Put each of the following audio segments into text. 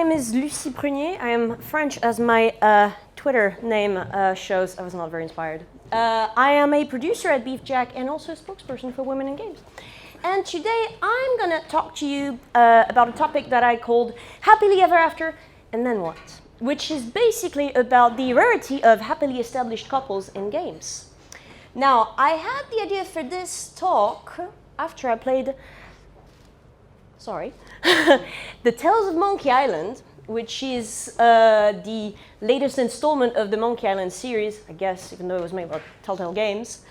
name is Lucie Prunier. I am French, as my Twitter name shows. I was not very inspired. I am a producer at BeefJack and also a spokesperson for women in games. And today I'm going to talk to you about a topic that I called Happily Ever After, and Then What? Which is basically about the rarity of happily established couples in games. Now, I had the idea for this talk after I played the Tales of Monkey Island, which is the latest installment of the Monkey Island series, I guess, even though it was made by Telltale Games,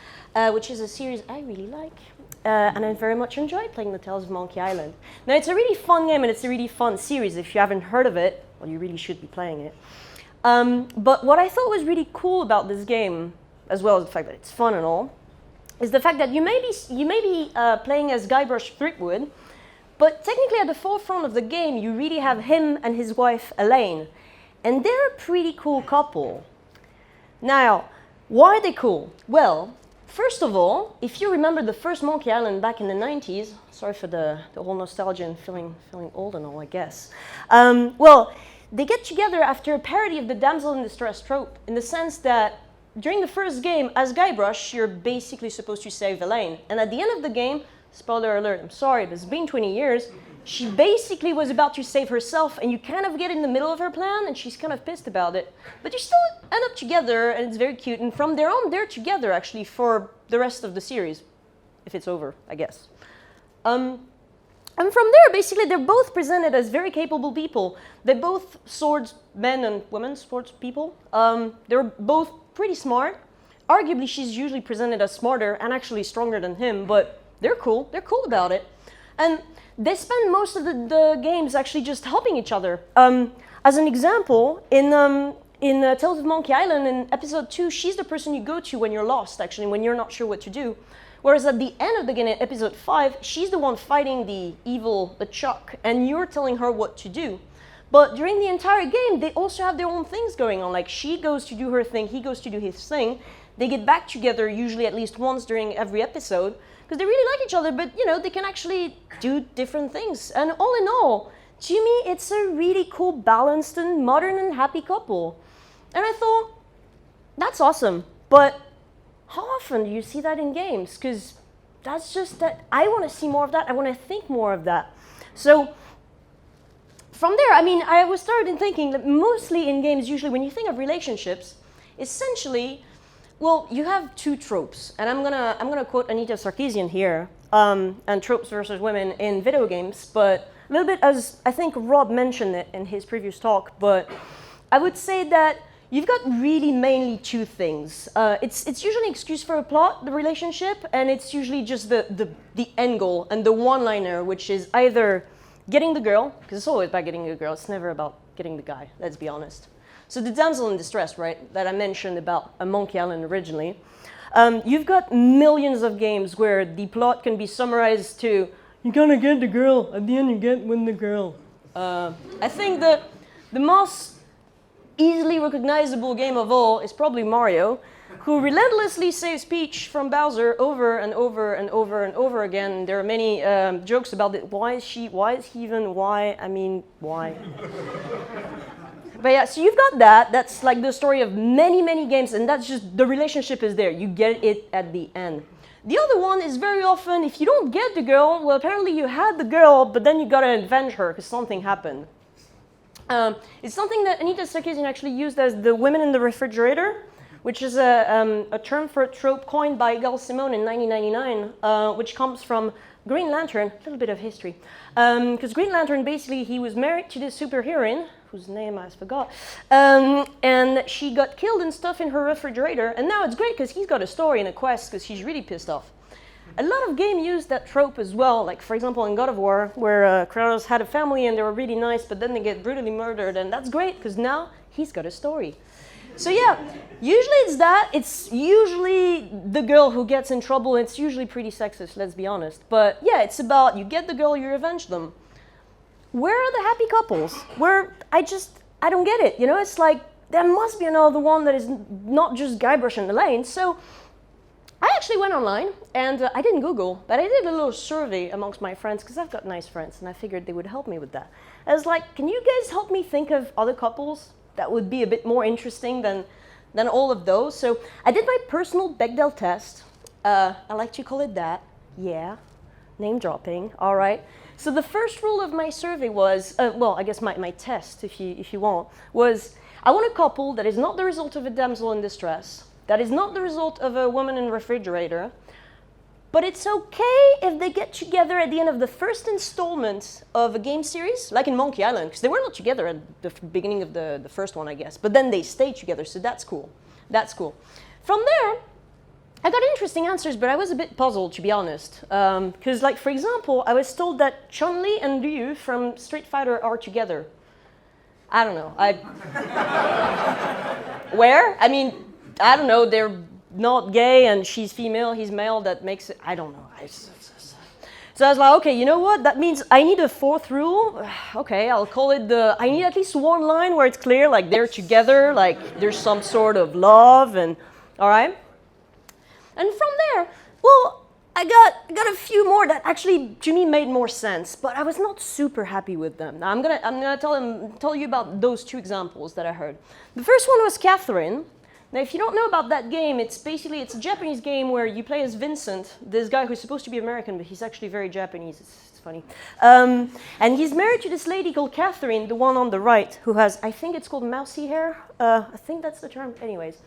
which is a series I really like. And I very much enjoy playing the Tales of Monkey Island. Now, it's a really fun game and it's a really fun series. If you haven't heard of it, well, you really should be playing it. But what I thought was really cool about this game, as well as the fact that it's fun and all, is the fact that you may be playing as Guybrush Threepwood, but technically at the forefront of the game, you really have him and his wife, Elaine. And they're a pretty cool couple. Now, why are they cool? Well, first of all, if you remember the first Monkey Island back in the 90s, sorry for the whole nostalgia and feeling old and all, I guess. Well, they get together after a parody of the damsel in distress trope, in the sense that during the first game, as Guybrush, you're basically supposed to save Elaine. And at the end of the game, spoiler alert, I'm sorry, but it's been 20 years, she basically was about to save herself, and you kind of get in the middle of her plan, and she's kind of pissed about it. But you still end up together, and it's very cute, and from there on, they're together, actually, for the rest of the series, if it's over, I guess. And from there, basically, they're both presented as very capable people. They're both swordsmen and women, sports people. They're both pretty smart. Arguably, she's usually presented as smarter and actually stronger than him, but they're cool about it. And they spend most of the games actually just helping each other. As an example, in Tales of Monkey Island, in episode 2, she's the person you go to when you're lost, actually, when you're not sure what to do. Whereas at the end of the game, in episode 5, she's the one fighting the Chuck, and you're telling her what to do. But during the entire game, they also have their own things going on. Like, she goes to do her thing, he goes to do his thing. They get back together, usually at least once during every episode, because they really like each other, but, you know, they can actually do different things. And all in all, to me, it's a really cool, balanced, and modern and happy couple. And I thought, that's awesome. But how often do you see that in games? Because that's just that, I want to see more of that. I want to think more of that. So from there, I mean, I was started thinking that mostly in games, usually when you think of relationships, essentially, well, you have two tropes, and I'm gonna quote Anita Sarkeesian here, and tropes versus women in video games, but a little bit as I think Rob mentioned it in his previous talk, but I would say that you've got really mainly two things. It's usually an excuse for a plot, the relationship, and it's usually just the end goal and the one-liner, which is either getting the girl, because it's always about getting the girl, it's never about getting the guy, let's be honest. So the damsel in distress, right, that I mentioned about a Monkey Island originally, you've got millions of games where the plot can be summarized to, you're gonna get the girl, at the end you win the girl. I think the most easily recognizable game of all is probably Mario, who relentlessly saves Peach from Bowser over and over and over and over again. There are many jokes about it. Why is he even, why? I mean, why? But yeah, so you've got that. That's like the story of many, many games, and that's just, the relationship is there. You get it at the end. The other one is very often, if you don't get the girl, well, apparently you had the girl, but then you gotta avenge her because something happened. It's something that Anita Sarkeesian actually used as the women in the refrigerator, which is a term for a trope coined by Gail Simone in 1999, which comes from Green Lantern, a little bit of history. Because Green Lantern, basically, he was married to this superheroine, whose name I forgot, and she got killed and stuff in her refrigerator, and now it's great because he's got a story and a quest because she's really pissed off. A lot of games use that trope as well, like for example in God of War, where Kratos had a family and they were really nice, but then they get brutally murdered, and that's great because now he's got a story. So yeah, usually it's that. It's usually the girl who gets in trouble. It's usually pretty sexist, let's be honest. But yeah, it's about you get the girl, you revenge them. Where are the happy couples? Where I don't get it. You know, it's like there must be another one that is not just Guybrush and Elaine. So I actually went online, and I didn't Google, but I did a little survey amongst my friends, because I've got nice friends, and I figured they would help me with that. I was like, can you guys help me think of other couples that would be a bit more interesting than all of those? So I did my personal Bechdel test. I like to call it that. Yeah, name dropping, all right. So the first rule of my survey was, well, I guess my test, if you want, was I want a couple that is not the result of a damsel in distress, that is not the result of a woman in a refrigerator, but it's okay if they get together at the end of the first installment of a game series, like in Monkey Island, because they were not together at the beginning of the first one, I guess, but then they stayed together, so that's cool. That's cool. From there, I got interesting answers, but I was a bit puzzled, to be honest. Because, like, for example, I was told that Chun-Li and Ryu from Street Fighter are together. I don't know. Where? I mean, I don't know. They're not gay, and she's female, he's male. That makes it, I don't know. So I was like, okay, you know what? That means I need a fourth rule. Okay, I'll call it I need at least one line where it's clear, like they're together, like there's some sort of love, and all right. And from there, well, I got a few more that actually, to me, made more sense, but I was not super happy with them. Now, I'm gonna tell you about those two examples that I heard. The first one was Catherine. Now, if you don't know about that game, it's a Japanese game where you play as Vincent, this guy who's supposed to be American, but he's actually very Japanese. It's funny. And he's married to this lady called Catherine, the one on the right, who has, I think it's called mousy hair. I think that's the term. Anyways.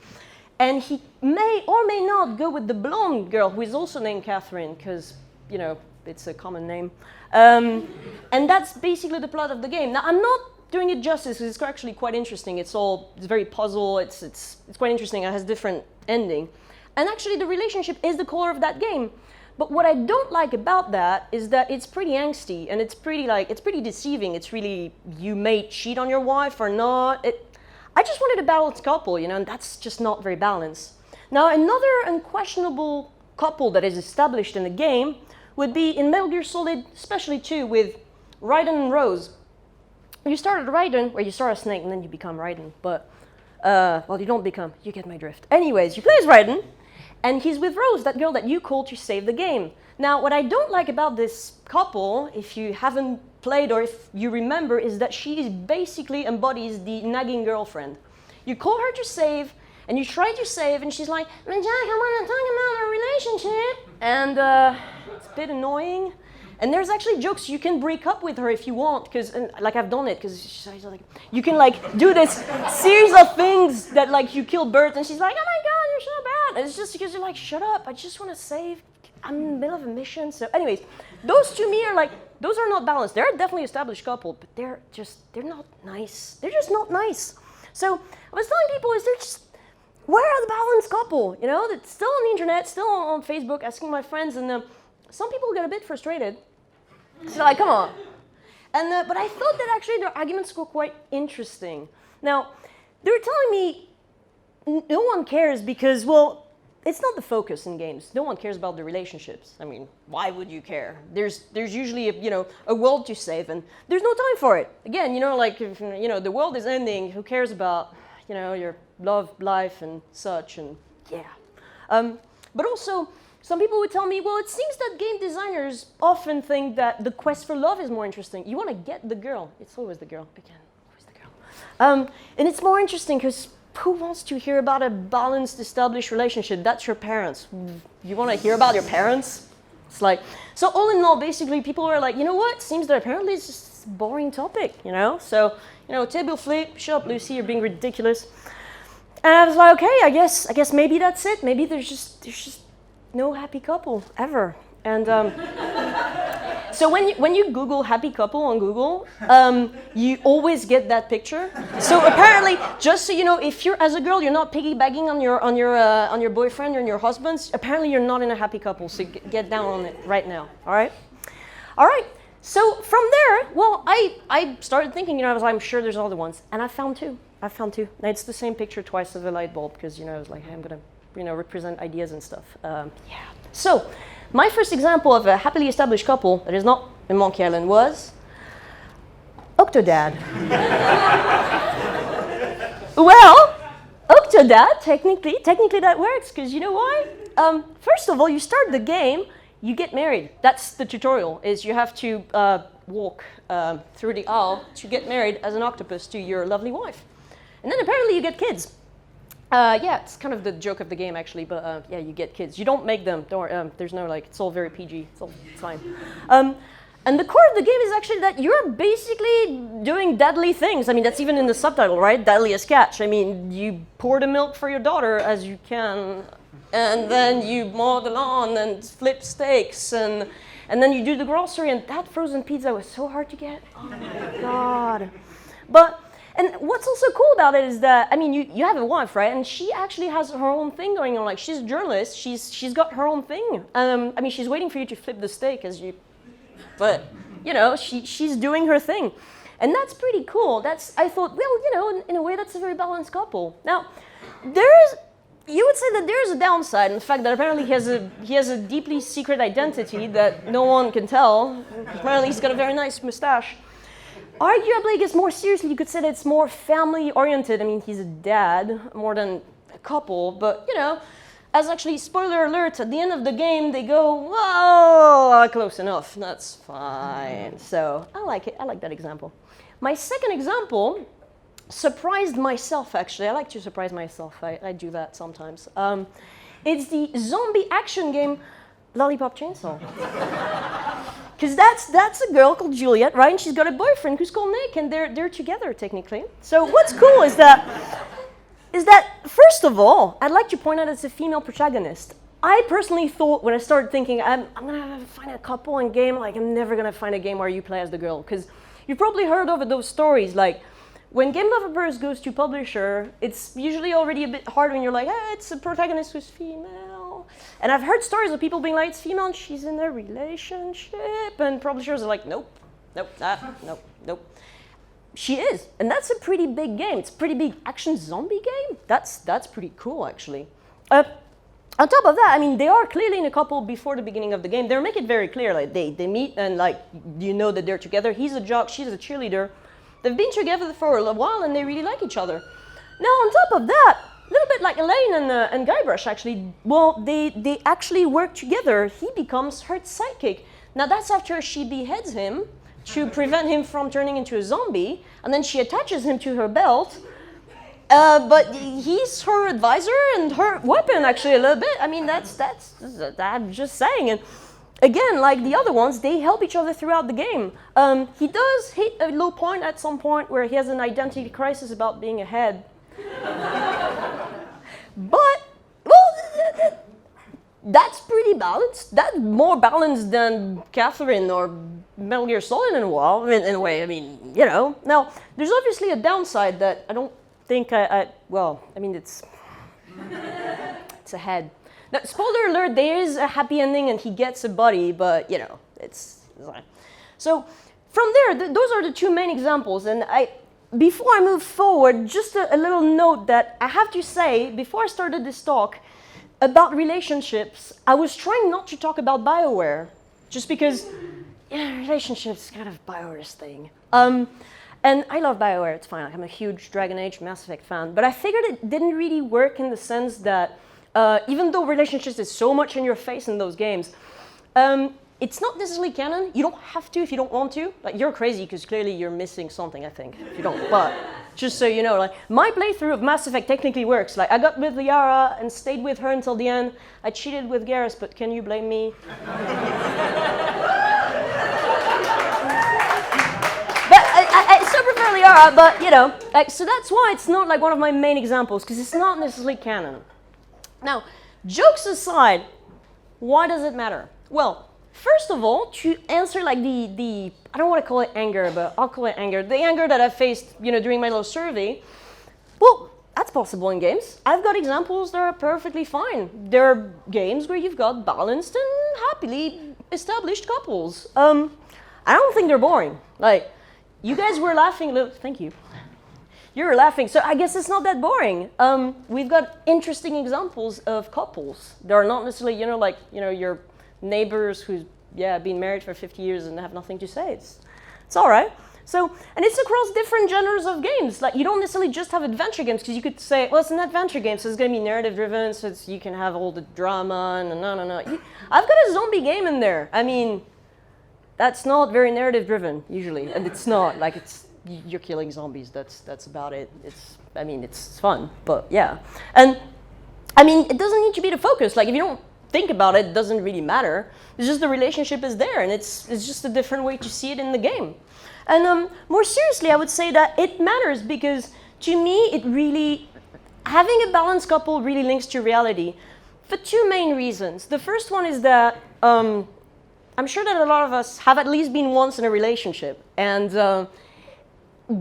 And he may or may not go with the blonde girl, who is also named Catherine, because, you know, it's a common name. And that's basically the plot of the game. Now, I'm not doing it justice, because it's actually quite interesting. It's very puzzle. It's quite interesting. It has different ending. And actually, the relationship is the core of that game. But what I don't like about that is that it's pretty angsty, and it's pretty deceiving. It's really, you may cheat on your wife or not. I just wanted a balanced couple, you know, and that's just not very balanced. Now, another unquestionable couple that is established in the game would be in Metal Gear Solid, especially 2, with Raiden and Rose. You start at Raiden, where you start as Snake, and then you become Raiden. But, well, you don't become, you get my drift. Anyways, you play as Raiden, and he's with Rose, that girl that you call to save the game. Now, what I don't like about this couple, if you haven't played or if you remember, is that she basically embodies the nagging girlfriend. You call her to save, and you try to save, and she's like, "Jack, I want to talk about our relationship." And it's a bit annoying. And there's actually jokes you can break up with her if you want, because, like, I've done it, because she's like, you can, like, do this series of things that, like, you kill birds, and she's like, "Oh my God, you're so bad." And it's just because you're like, shut up, I just want to save. I'm in the middle of a mission. So anyways, those to me are like, those are not balanced. They're a definitely established couple, but they're not nice. They're just not nice. So I was telling people, where are the balanced couple? You know, that's still on the internet, still on Facebook, asking my friends, and some people get a bit frustrated. So like, come on. And but I thought that actually their arguments were quite interesting. Now, they were telling me no one cares because, well, it's not the focus in games. No one cares about the relationships. I mean, why would you care? There's usually a world to save, and there's no time for it. Again, you know, like if, you know, the world is ending. Who cares about, you know, your love life and such? And yeah. But also, some people would tell me, well, it seems that game designers often think that the quest for love is more interesting. You want to get the girl. It's always the girl. Again, always the girl. And it's more interesting because who wants to hear about a balanced, established relationship? That's your parents. You want to hear about your parents? It's like, so all in all, basically, people are like, you know what? Seems that apparently it's just a boring topic, you know? So, you know, table flip, shut up, Lucy, you're being ridiculous. And I was like, okay, I guess maybe that's it. Maybe there's just no happy couple ever. And so when you Google happy couple on Google, you always get that picture. So apparently, just so you know, if you're as a girl, you're not piggybacking on your boyfriend or your husband. Apparently, you're not in a happy couple. So get down on it right now. All right. So from there, well, I started thinking. You know, I'm sure there's other ones, and I found two. Now it's the same picture twice of a light bulb because you know I was like, hey, I'm gonna represent ideas and stuff. Yeah. So. My first example of a happily established couple that is not in Monkey Island was Octodad. Well, Octodad, technically that works, because you know why? First of all, you start the game, you get married. That's the tutorial, is you have to walk through the aisle to get married as an octopus to your lovely wife. And then apparently you get kids. Yeah, it's kind of the joke of the game, actually, but yeah, you get kids. You don't make them. Don't, there's no, like, it's all very PG. It's all fine. And the core of the game is actually that you're basically doing deadly things. I mean, that's even in the subtitle, right? Deadliest catch. I mean, you pour the milk for your daughter as you can, and then you mow the lawn and flip steaks, and then you do the grocery, and that frozen pizza was so hard to get. Oh my God. And what's also cool about it is that, I mean, you have a wife, right? And she actually has her own thing going on. Like, she's a journalist. She's got her own thing. I mean, she's waiting for you to flip the steak as you... But, you know, she's doing her thing. And that's pretty cool. I thought, well, you know, in a way, that's a very balanced couple. Now, you would say that there's a downside in the fact that apparently he has a deeply secret identity that no one can tell. Apparently, he's got a very nice mustache. Arguably, I guess more seriously, you could say that it's more family-oriented. I mean, he's a dad more than a couple, but, you know, as actually, spoiler alert, at the end of the game, they go, whoa, close enough. That's fine. So I like it. I like that example. My second example surprised myself, actually. I like to surprise myself. I do that sometimes. It's the zombie action game Lollipop Chainsaw. Because that's a girl called Juliet, right? And she's got a boyfriend who's called Nick, and they're together, technically. So what's cool is that, first of all, I'd like to point out it's a female protagonist. I personally thought, when I started thinking, I'm going to find a couple in game, like I'm never going to find a game where you play as the girl. Because you've probably heard of those stories, like, when Game Developers goes to publisher, it's usually already a bit hard when you're like, hey, it's a protagonist who's female. And I've heard stories of people being like, it's female and she's in a relationship. And publishers are like, nope, nope. She is. And that's a pretty big game. It's a pretty big action zombie game. That's pretty cool, actually. On top of that, I mean, they are clearly in a couple before the beginning of the game. They make it very clear. Like, they meet and, like, you know that they're together. He's a jock, she's a cheerleader. They've been together for a while and they really like each other. Now, on top of that, a little bit like Elaine and Guybrush, actually, well, they actually work together. He becomes her sidekick. Now, that's after she beheads him to prevent him from turning into a zombie, and then she attaches him to her belt. But he's her advisor and her weapon, actually, a little bit. I mean, I'm just saying. And again, like the other ones, they help each other throughout the game. He does hit a low point at some point where he has an identity crisis about being a head. But, well, that's pretty balanced. That's more balanced than Catherine or Metal Gear Solid in a while, in a way. I mean, you know. Now, there's obviously a downside that I don't think well, I mean, it's a head. Now, spoiler alert, there is a happy ending and he gets a buddy, but, you know, it's fine. So, from there, those are the two main examples. And before I move forward, just a little note that I have to say, before I started this talk about relationships, I was trying not to talk about BioWare, just because, yeah, relationships is kind of BioWare's thing. And I love BioWare, it's fine. I'm a huge Dragon Age Mass Effect fan, but I figured it didn't really work in the sense that even though relationships is so much in your face in those games, it's not necessarily canon. You don't have to if you don't want to. Like, you're crazy because clearly you're missing something, I think, if you don't. But just so you know, like, my playthrough of Mass Effect technically works. Like, I got with Liara and stayed with her until the end. I cheated with Garrus, but can you blame me? But I still prefer Liara, but, you know. Like, so that's why it's not, like, one of my main examples, because it's not necessarily canon. Now, jokes aside, why does it matter? Well, first of all, to answer like the I don't want to call it anger, but I'll call it anger. The anger that I faced, you know, during my little survey, well, that's possible in games. I've got examples that are perfectly fine. There are games where you've got balanced and happily established couples. I don't think they're boring. Like, you guys were laughing a little, thank you. You were laughing, so I guess it's not that boring. We've got interesting examples of couples. They're not necessarily, you know, like, you know, your neighbors who's, yeah, been married for 50 years and have nothing to say. It's all right. So, and it's across different genres of games. Like, you don't necessarily just have adventure games, because you could say, well, it's an adventure game, so it's going to be narrative driven, so you can have all the drama, and no. I've got a zombie game in there. I mean, that's not very narrative driven, usually. And it's not, like, you're killing zombies, that's about it. It's fun, but yeah. And, I mean, it doesn't need to be the focus. Like, if you don't think about it, it doesn't really matter. It's just the relationship is there, and it's just a different way to see it in the game. And more seriously, I would say that it matters because, to me, having a balanced couple really links to reality for two main reasons. The first one is that I'm sure that a lot of us have at least been once in a relationship, and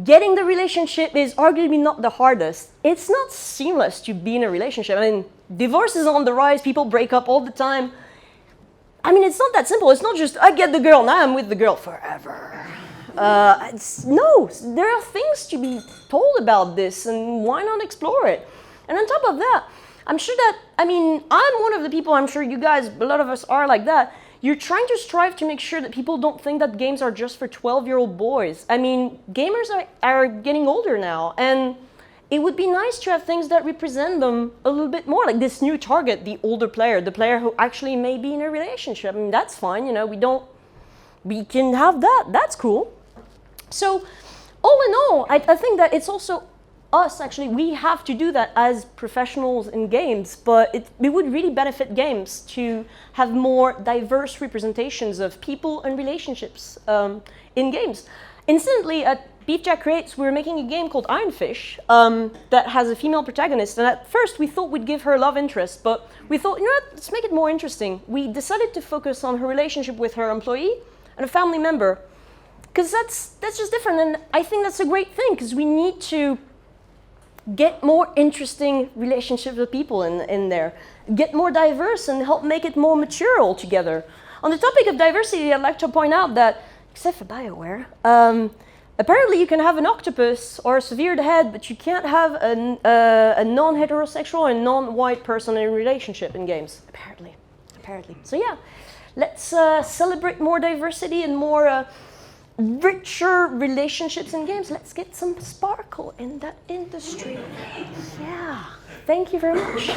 getting the relationship is arguably not the hardest. It's not seamless to be in a relationship. I mean, divorce is on the rise, people break up all the time. I mean, it's not that simple. It's not just, I get the girl, now I'm with the girl forever. No, there are things to be told about this, and why not explore it? And on top of that, I'm sure that, I'm one of the people, I'm sure you guys, a lot of us are like that. You're trying to strive to make sure that people don't think that games are just for 12-year-old boys. I mean, gamers are getting older now, and it would be nice to have things that represent them a little bit more, like this new target, the older player, the player who actually may be in a relationship. I mean, that's fine, we can have that, that's cool. So, all in all, I think that it's also us, actually, we have to do that as professionals in games, but it would really benefit games to have more diverse representations of people and relationships in games. Incidentally, at BeefJack Creates, we're making a game called Iron Fish that has a female protagonist, and at first we thought we'd give her a love interest, but we thought, let's make it more interesting. We decided to focus on her relationship with her employee and a family member, because that's just different, and I think that's a great thing, because we need to get more interesting relationships with people in there, get more diverse, and help make it more mature altogether. On the topic of diversity, I'd like to point out that, except for BioWare, apparently you can have an octopus or a severed head, but you can't have a non-heterosexual and non-white person in a relationship in games, apparently. So yeah, let's celebrate more diversity and more richer relationships in games. Let's get some sparkle in that industry. Yeah, thank you very much.